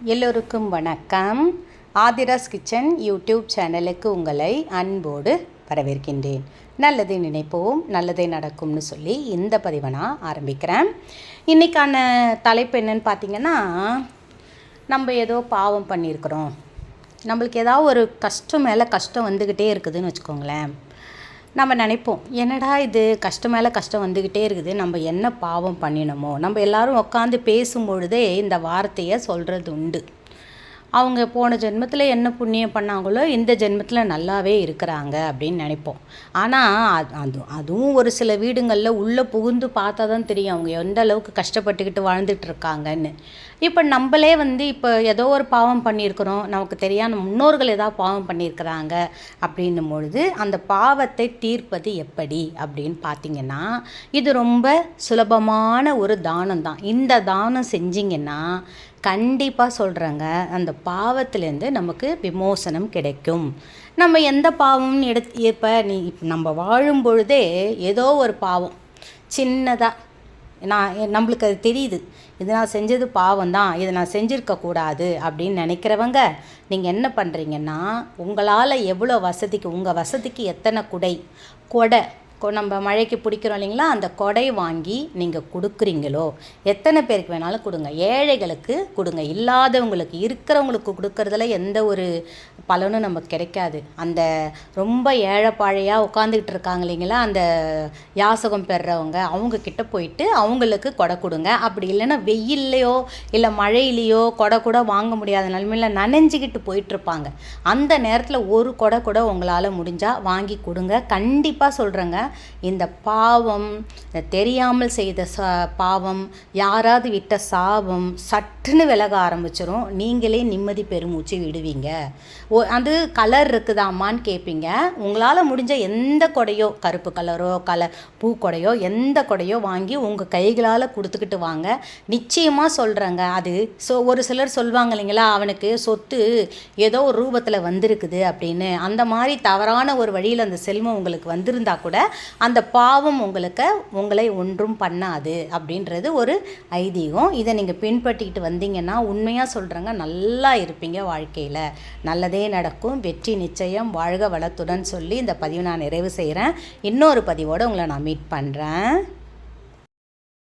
எல்லோருக்கும் வணக்கம். Aadhira's kitchen YouTube சேனலுக்கு உங்களை அன்போடு வரவேற்கின்றேன். நல்லதை நினைப்போம், நல்லதே நடக்கும்னு சொல்லி இந்த பதிவை நான் ஆரம்பிக்கிறேன். இன்றைக்கான தலைப்பு என்னன்னு பார்த்திங்கன்னா, நம்ம ஏதோ பாவம் பண்ணியிருக்கிறோம், நம்மளுக்கு ஏதாவது ஒரு கஷ்டம் மேலே கஷ்டம் வந்துக்கிட்டே இருக்குதுன்னு வச்சுக்கோங்களேன். நம்ம நினைப்போம், என்னடா இது கஷ்டம் மேலே கஷ்டம் வந்துக்கிட்டே இருக்குது, நம்ம என்ன பாவம் பண்ணினோமோ. நம்ம எல்லோரும் உட்காந்து பேசும்பொழுதே இந்த வார்த்தையை சொல்கிறது உண்டு. அவங்க போன ஜென்மத்தில் என்ன புண்ணியம் பண்ணாங்களோ இந்த ஜென்மத்தில் நல்லாவே இருக்கிறாங்க அப்படின்னு நினைப்போம். ஆனால் அதுவும் ஒரு சில வீடுங்களில் உள்ளே புகுந்து பார்த்தா தான் தெரியும் அவங்க எந்த அளவுக்கு கஷ்டப்பட்டுக்கிட்டு வாழ்ந்துட்டு இருக்காங்கன்னு. இப்போ நம்மளே இப்போ ஏதோ ஒரு பாவம் பண்ணியிருக்கிறோம், நமக்கு தெரியாத முன்னோர்கள் ஏதாவது பாவம் பண்ணியிருக்கிறாங்க அப்படின்னும் பொழுது அந்த பாவத்தை தீர்ப்பது எப்படி அப்படின்னு பார்த்திங்கன்னா, இது ரொம்ப சுலபமான ஒரு தானம் தான். இந்த தானம் செஞ்சிங்கன்னா கண்டிப்பாக சொல்கிறேங்க, அந்த பாவத்திலேருந்து நமக்கு விமோசனம் கிடைக்கும். நம்ம எந்த பாவம்னு இப்போ நம்ம வாழும் பொழுதே ஏதோ ஒரு பாவம் சின்னதாக நம்மளுக்கு அது தெரியுது, இது நான் செஞ்சது பாவம் தான், இதை நான் செஞ்சுருக்கக்கூடாது அப்படின்னு நினைக்கிறவங்க நீங்கள் என்ன பண்ணுறீங்கன்னா, உங்களால் எவ்வளோ வசதிக்கு, உங்கள் வசதிக்கு எத்தனை கொடை நம்ம மழைக்கு பிடிக்கிறோம் இல்லைங்களா, அந்த கொடை வாங்கி நீங்கள் கொடுக்குறீங்களோ எத்தனை பேருக்கு வேணாலும் கொடுங்க. ஏழைகளுக்கு கொடுங்க, இல்லாதவங்களுக்கு, இருக்கிறவங்களுக்கு கொடுக்கறதுல எந்த ஒரு பலனும் நமக்கு கிடைக்காது. அந்த ரொம்ப ஏழைப்பாழையாக உட்காந்துக்கிட்டு இருக்காங்க இல்லைங்களா, அந்த யாசகம் பெறுறவங்க, அவங்கக்கிட்ட போயிட்டு அவங்களுக்கு கொடை கொடுங்க. அப்படி இல்லைன்னா வெயில்லையோ இல்லை மழையிலையோ கொடை வாங்க முடியாத நிலைமையில் நனைஞ்சிக்கிட்டு போயிட்டுருப்பாங்க. அந்த நேரத்தில் ஒரு கொடை கூட உங்களால் முடிஞ்சால் வாங்கி கொடுங்க. கண்டிப்பாக சொல்கிறேங்க, இந்த பாவம், தெரியாமல் செய்த பாவம், யாராவது விட்ட சாபம் சட்டுன்னு விலக ஆரம்பிச்சிடும். நீங்களே நிம்மதி பெருமூச்சு விடுவீங்க. அது கலர் இருக்குதாம்மான்னு கேட்பீங்க. உங்களால் முடிஞ்ச எந்த கொடையோ, கருப்பு கலரோ பூ கொடையோ, எந்த கொடையோ வாங்கி உங்கள் கைகளால் கொடுத்துக்கிட்டு வாங்க. நிச்சயமாக சொல்கிறேங்க, அது ஒரு சிலர் சொல்லுவாங்க இல்லைங்களா, அவனுக்கு சொத்து ஏதோ ஒரு ரூபத்தில் வந்திருக்குது அப்படின்னு. அந்த மாதிரி தவறான ஒரு வழியில் அந்த செல்வம் உங்களுக்கு வந்திருந்தா கூட அந்த பாவம் உங்களை ஒன்றும் பண்ணாது அப்படின்றது ஒரு ஐதீகம். இதை நீங்கள் பின்பற்றிக்கிட்டு வந்தீங்கன்னா உண்மையாக சொல்கிறேங்க, நல்லா இருப்பீங்க வாழ்க்கையில். நல்லதே நடக்கும், வெற்றி நிச்சயம், வாழ்க வளத்துடன் சொல்லி இந்த பதிவை நான் நிறைவு செய்கிறேன். இன்னொரு பதிவோடு உங்களை நான் மீட் பண்ணுறேன்.